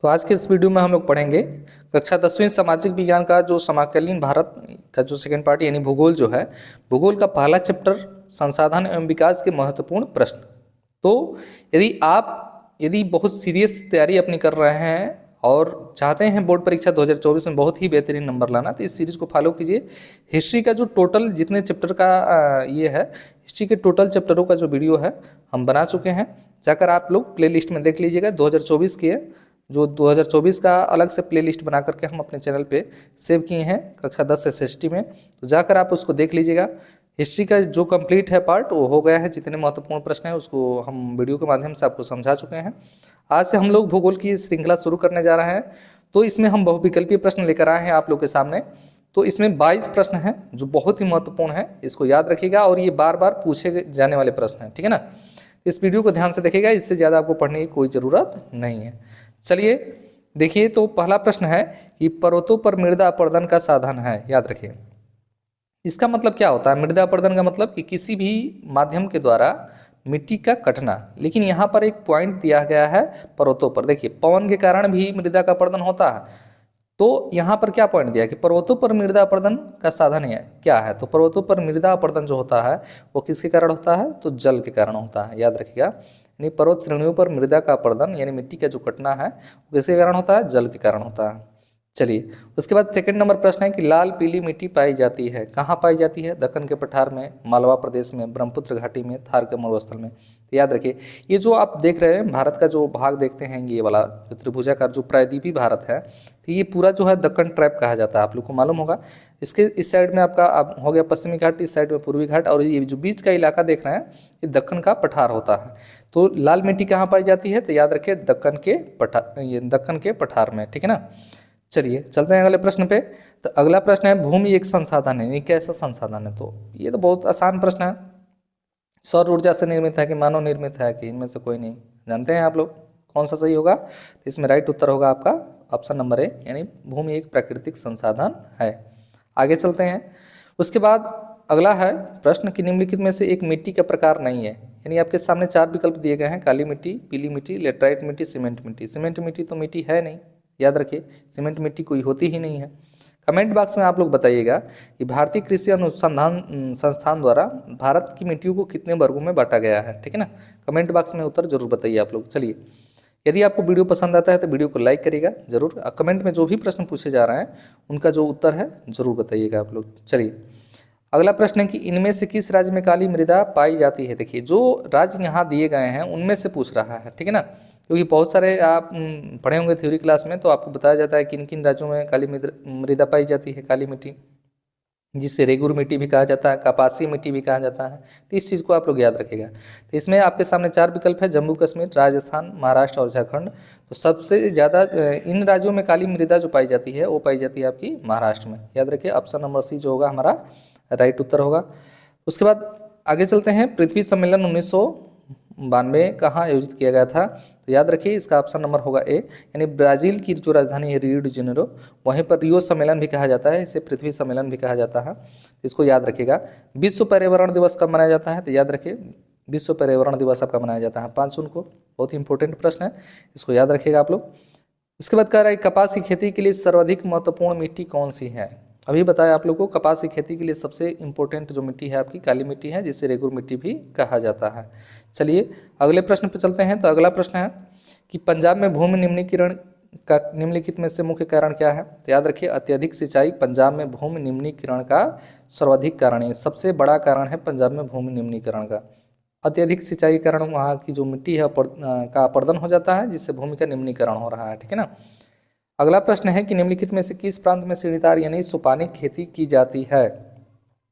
तो आज के इस वीडियो में हम लोग पढ़ेंगे कक्षा 10वीं सामाजिक विज्ञान का जो समकालीन भारत का जो सेकेंड पार्ट यानी भूगोल जो है, भूगोल का पहला चैप्टर संसाधन एवं विकास के महत्वपूर्ण प्रश्न। तो यदि बहुत सीरियस तैयारी अपनी कर रहे हैं और चाहते हैं बोर्ड परीक्षा 2024 में बहुत ही बेहतरीन नंबर लाना, तो इस सीरीज को फॉलो कीजिए। हिस्ट्री का जो टोटल जितने चैप्टर का ये है, हिस्ट्री के टोटल चैप्टरों का जो वीडियो है हम बना चुके हैं, जाकर आप लोग प्लेलिस्ट में देख लीजिएगा। 2024 की है, जो 2024 का अलग से प्लेलिस्ट बना करके हम अपने चैनल पे सेव किए हैं कक्षा 10 SST में, तो जाकर आप उसको देख लीजिएगा। हिस्ट्री का जो कंप्लीट है पार्ट वो हो गया है, जितने महत्वपूर्ण प्रश्न हैं उसको हम वीडियो के माध्यम से आपको समझा चुके हैं। आज से हम लोग भूगोल की श्रृंखला शुरू करने जा रहे हैं। तो इसमें हम बहुविकल्पीय प्रश्न लेकर आए हैं आप लोग के सामने। तो इसमें 22 प्रश्न हैं जो बहुत ही महत्वपूर्ण है, इसको याद रखिएगा और ये बार बार पूछे जाने वाले प्रश्न हैं, ठीक है ना। इस वीडियो को ध्यान से देखिएगा, इससे ज़्यादा आपको पढ़ने की कोई ज़रूरत नहीं है। चलिए देखिए, तो पहला प्रश्न है कि पर्वतों पर मृदा अपर्दन का साधन है। याद रखिए, इसका मतलब क्या होता है। मृदा अपर्दन का मतलब कि किसी भी माध्यम के द्वारा मिट्टी का कटना, लेकिन यहाँ पर एक पॉइंट दिया गया है पर्वतों पर। देखिए, पवन के कारण भी मृदा का अपर्दन होता है, तो यहाँ पर क्या पॉइंट दिया कि पर्वतों पर मृदा अपर्दन का साधन है क्या है। तो पर्वतों पर मृदा अपर्दन जो होता है वो किसके कारण होता है, तो जल के कारण होता है। याद रखिएगा, यानी पर्वत श्रेणियों पर मृदा का अपर्दन यानी मिट्टी का जो कटना है वो किसके कारण होता है, जल के कारण होता है। चलिए, उसके बाद सेकंड नंबर प्रश्न है कि लाल पीली मिट्टी पाई जाती है, कहाँ पाई जाती है। दक्कन के पठार में, मालवा प्रदेश में, ब्रह्मपुत्र घाटी में, थार के मरुस्थल में। तो याद रखिए, ये जो आप देख रहे हैं भारत का जो भाग देखते हैं, ये वाला जो त्रिभुजाकार जो प्रायद्वीपीय भारत है, तो ये पूरा जो है दक्कन ट्रैप कहा जाता है, आप लोग को मालूम होगा। इसके इस साइड में आपका हो गया पश्चिमी घाट, इस साइड में पूर्वी घाट, और ये जो बीच का इलाका देख रहे हैं ये दक्कन का पठार होता है। तो लाल मिट्टी कहाँ पाई जाती है, तो याद रखिए दक्कन के पठार में, ठीक है ना। चलिए चलते हैं अगले प्रश्न पे। तो अगला प्रश्न है भूमि एक संसाधन है, ये कैसा संसाधन है। तो ये तो बहुत आसान प्रश्न है। सौर ऊर्जा से निर्मित है कि मानव निर्मित है कि इनमें से कोई नहीं, जानते हैं आप लोग कौन सा सही होगा। तो इसमें राइट उत्तर होगा आपका ऑप्शन नंबर ए, यानी भूमि एक प्राकृतिक संसाधन है। आगे चलते हैं। उसके बाद अगला है प्रश्न कि निम्नलिखित में से एक मिट्टी का प्रकार नहीं है। यानी आपके सामने 4 विकल्प दिए गए हैं, काली मिट्टी, पीली मिट्टी, लेटराइट मिट्टी, सीमेंट मिट्टी। सीमेंट मिट्टी तो मिट्टी है नहीं, याद रखिए, सीमेंट मिट्टी कोई होती ही नहीं है। कमेंट बॉक्स में आप लोग बताइएगा कि भारतीय कृषि अनुसंधान संस्थान द्वारा भारत की मिट्टियों को कितने वर्गों में बांटा गया है, ठीक है ना। कमेंट बॉक्स में उत्तर जरूर बताइए आप लोग। चलिए, यदि आपको वीडियो पसंद आता है तो वीडियो को लाइक करिएगा जरूर। कमेंट में जो भी प्रश्न पूछे जा रहे हैं उनका जो उत्तर है जरूर बताइएगा आप लोग। चलिए, अगला प्रश्न है कि इनमें से किस राज्य में काली मृदा पाई जाती है। देखिए, जो राज्य यहाँ दिए गए हैं उनमें से पूछ रहा है, ठीक है ना। क्योंकि बहुत सारे आप पढ़े होंगे थ्योरी क्लास में, तो आपको बताया जाता है किन किन राज्यों में काली मृदा पाई जाती है, काली मिट्टी, जिसे रेगुर मिट्टी भी कहा जाता है, कपासी मिट्टी भी कहा जाता है। तो इस चीज़ को आप लोग याद रखिएगा। तो इसमें आपके सामने 4 विकल्प है, जम्मू कश्मीर, राजस्थान, महाराष्ट्र और झारखंड। तो सबसे ज़्यादा इन राज्यों में काली मृदा जो पाई जाती है वो पाई जाती है आपकी महाराष्ट्र में। याद रखिए, ऑप्शन नंबर सी जो होगा हमारा राइट उत्तर होगा। उसके बाद आगे चलते हैं। पृथ्वी सम्मेलन 1992 कहाँ आयोजित किया गया था। तो याद रखिए, इसका ऑप्शन नंबर होगा ए, यानी ब्राजील की जो राजधानी है रियो डी जेनेरो, वहीं पर रियो सम्मेलन भी कहा जाता है, इसे पृथ्वी सम्मेलन भी कहा जाता है। इसको याद रखिएगा। विश्व पर्यावरण दिवस कब मनाया जाता है। तो याद रखिए, विश्व पर्यावरण दिवस आपका मनाया जाता है 5 जून को। बहुत ही इंपॉर्टेंट प्रश्न है, इसको याद रखिएगा आप लोग। उसके बाद कह रहा है कपास की खेती के लिए सर्वाधिक महत्वपूर्ण मिट्टी कौन सी है। अभी बताया आप लोगों को, कपास की खेती के लिए सबसे इम्पोर्टेंट जो मिट्टी है आपकी काली मिट्टी है, जिसे रेगुर मिट्टी भी कहा जाता है। चलिए अगले प्रश्न पर चलते हैं। तो अगला प्रश्न है कि पंजाब में भूमि निम्नीकरण का निम्नलिखित में से मुख्य कारण क्या है। तो याद रखिए, अत्यधिक सिंचाई पंजाब में भूमि निम्नीकरण का सर्वाधिक कारण है, सबसे बड़ा कारण है पंजाब में भूमि निम्नीकरण का। अत्यधिक सिंचाई के कारण वहाँ की जो मिट्टी है का अपर्दन हो जाता है, जिससे भूमि का निम्नीकरण हो रहा है, ठीक है ना। अगला प्रश्न है कि निम्नलिखित में से किस प्रांत में सीढ़ीदार यानी सोपानिक खेती की जाती है।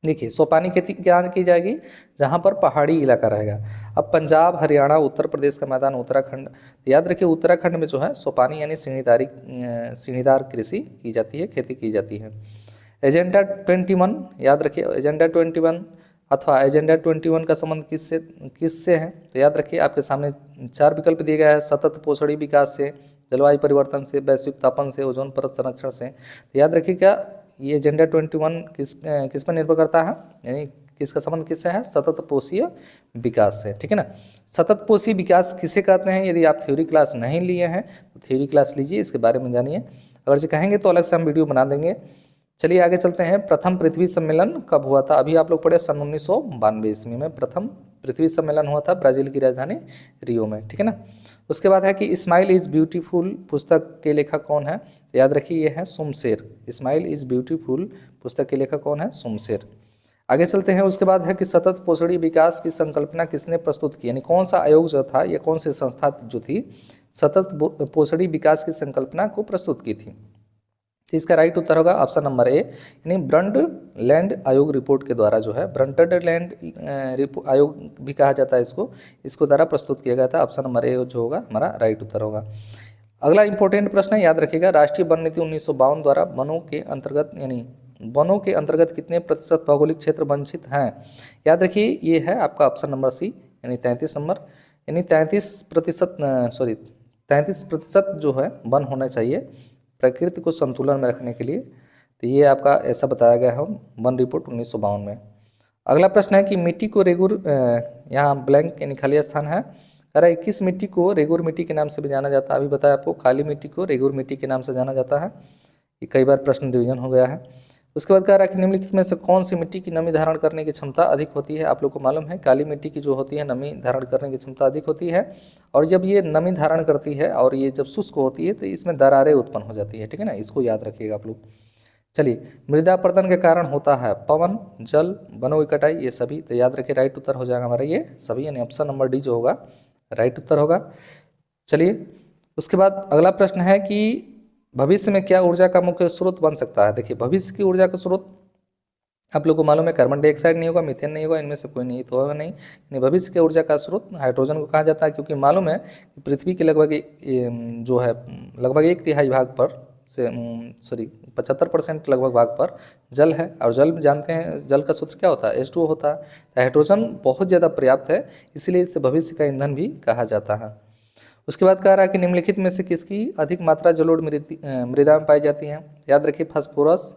देखिए, सोपानी खेती क्या की जाएगी, जहाँ पर पहाड़ी इलाका रहेगा। अब पंजाब, हरियाणा, उत्तर प्रदेश का मैदान, उत्तराखंड, याद रखिए उत्तराखंड में जो है सोपानी यानी सीढ़ीदार कृषि की जाती है, खेती की जाती है। एजेंडा 21, याद रखिए एजेंडा 21 अथवा एजेंडा 21 का संबंध किससे है। तो याद रखिए, आपके सामने 4 विकल्प दिए गए हैं, सतत पोषणी विकास से, जलवायु परिवर्तन से, वैश्विक तापन से, ओजोन परत संरक्षण से। तो याद रखिए, क्या ये एजेंडा 21 किस पर निर्भर करता है, यानी किसका संबंध किससे है? सतत पोषीय विकास से, ठीक है ना। सतत पोषीय विकास किसे कहते हैं? यदि आप थ्योरी क्लास नहीं लिए हैं तो थ्योरी क्लास लीजिए, इसके बारे में जानिए। अगर जो कहेंगे तो अलग से हम वीडियो बना देंगे। चलिए आगे चलते हैं। प्रथम पृथ्वी सम्मेलन कब हुआ था? अभी आप लोग पढ़े सन 1992 ईस्वी में प्रथम पृथ्वी सम्मेलन हुआ था ब्राजील की राजधानी रियो में, ठीक है ना। उसके बाद है कि स्माइल इज़ ब्यूटीफुल पुस्तक के लेखक कौन है? याद रखिए ये है सुमशेर। स्माइल इज़ ब्यूटीफुल पुस्तक के लेखक कौन है? सुमशेर। आगे चलते हैं। उसके बाद है कि सतत पोषणी विकास की संकल्पना किसने प्रस्तुत की? यानी कौन सा आयोग जो था या कौन सी संस्था जो थी सतत पोषणी विकास की संकल्पना को प्रस्तुत की थी? तो इसका राइट उत्तर होगा ऑप्शन नंबर ए, यानी ब्रंट लैंड आयोग रिपोर्ट के द्वारा जो है, ब्रंटेड लैंड आयोग भी कहा जाता है इसको द्वारा प्रस्तुत किया गया था। ऑप्शन नंबर ए जो होगा हमारा राइट उत्तर होगा। अगला इंपॉर्टेंट प्रश्न है, याद रखिएगा। राष्ट्रीय वन नीति 1952 द्वारा वनों के अंतर्गत कितने प्रतिशत भौगोलिक क्षेत्र वंचित हैं? याद रखिए ये है आपका ऑप्शन नंबर सी, यानी 33 नंबर, यानी 33% जो है वन होना चाहिए प्रकृति को संतुलन में रखने के लिए। तो ये आपका ऐसा बताया गया है वन रिपोर्ट 1952 में। अगला प्रश्न है कि मिट्टी को रेगुर, यहाँ ब्लैंक यानी खाली स्थान है, अरे किस मिट्टी को रेगुर मिट्टी के नाम से भी जाना जाता है? अभी बताया आपको, काली मिट्टी को रेगुर मिट्टी के नाम से जाना जाता है। ये कई बार प्रश्न डिवीजन हो गया है। उसके बाद कह रहा है कि निम्नलिखित में से कौन सी मिट्टी की नमी धारण करने की क्षमता अधिक होती है? आप लोग को मालूम है काली मिट्टी की जो होती है नमी धारण करने की क्षमता अधिक होती है, और जब ये नमी धारण करती है और ये जब शुष्क होती है तो इसमें दरारें उत्पन्न हो जाती है, ठीक है ना। इसको याद रखिएगा आप लोग। चलिए, मृदा अपरदन के कारण होता है पवन, जल, वनों की कटाई, ये सभी। तो याद रखिए राइट उत्तर हो जाएगा हमारा ये सभी, यानी ऑप्शन नंबर डी जो होगा राइट उत्तर होगा। चलिए, उसके बाद अगला प्रश्न है कि भविष्य में क्या ऊर्जा का मुख्य स्रोत बन सकता है? देखिए, भविष्य की ऊर्जा का स्रोत आप लोग को मालूम है कार्बन डाइऑक्साइड नहीं होगा, मीथेन नहीं होगा, इनमें से कोई नहीं तो होगा नहीं। यानी भविष्य की ऊर्जा का स्रोत हाइड्रोजन को कहा जाता है, क्योंकि मालूम है कि पृथ्वी के लगभग जो है लगभग 1/3 भाग पर से 75% लगभग भाग पर जल है, और जल जानते हैं जल का सूत्र क्या होता है? H2O होता है। तो हाइड्रोजन बहुत ज़्यादा पर्याप्त है, इसलिए इसे भविष्य का ईंधन भी कहा जाता है। उसके बाद कह रहा है कि निम्नलिखित में से किसकी अधिक मात्रा जलोढ़ मृदा में पाई जाती है? याद रखिए फास्फोरस,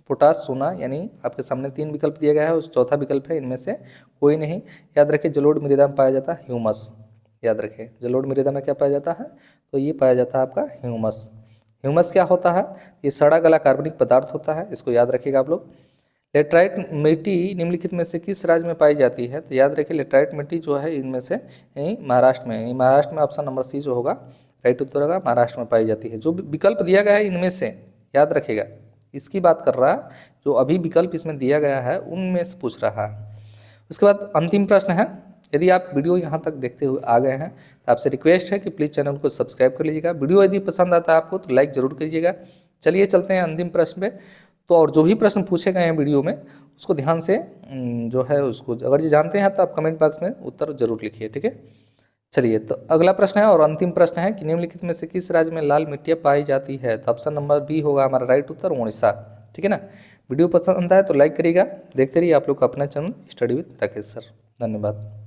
पोटास, सोना, यानी आपके सामने 3 विकल्प दिया गया है, उस चौथा विकल्प है इनमें से कोई नहीं। याद रखिए जलोढ़ मृदा में पाया जाता है ह्यूमस। याद रखिए जलोढ़ मृदा में क्या पाया जाता है? तो ये पाया जाता है आपका ह्यूमस। ह्यूमस क्या होता है? ये सड़ा गला कार्बनिक पदार्थ होता है, इसको याद रखिएगा आप लोग। लेटराइट मिट्टी निम्नलिखित में से किस राज्य में पाई जाती है? तो याद रखिए लेटराइट मिट्टी जो है इनमें से महाराष्ट्र में, महाराष्ट्र में ऑप्शन नंबर सी जो होगा राइट उत्तर होगा, महाराष्ट्र में पाई जाती है। जो विकल्प दिया गया है इनमें से याद रखिएगा, इसकी बात कर रहा है, जो अभी विकल्प इसमें दिया गया है उनमें से पूछ रहा है। उसके बाद अंतिम प्रश्न है, यदि आप वीडियो यहाँ तक देखते हुए आ गए हैं तो आपसे रिक्वेस्ट है कि प्लीज़ चैनल को सब्सक्राइब कर लीजिएगा। वीडियो यदि पसंद आता है आपको तो लाइक ज़रूर कीजिएगा। चलिए चलते हैं अंतिम प्रश्न पे। तो और जो भी प्रश्न पूछे गए हैं वीडियो में उसको ध्यान से जो है उसको अगर जी जानते हैं तो आप कमेंट बॉक्स में उत्तर जरूर लिखिए, ठीक है। चलिए, तो अगला प्रश्न है और अंतिम प्रश्न है कि निम्नलिखित में से किस राज्य में लाल मिट्टियाँ पाई जाती है? तो ऑप्शन नंबर बी होगा हमारा राइट उत्तर, उड़ीसा, ठीक है ना। वीडियो पसंद आया तो लाइक करिएगा। देखते रहिए आप लोग का अपना channel study with Rakesh sir. धन्यवाद।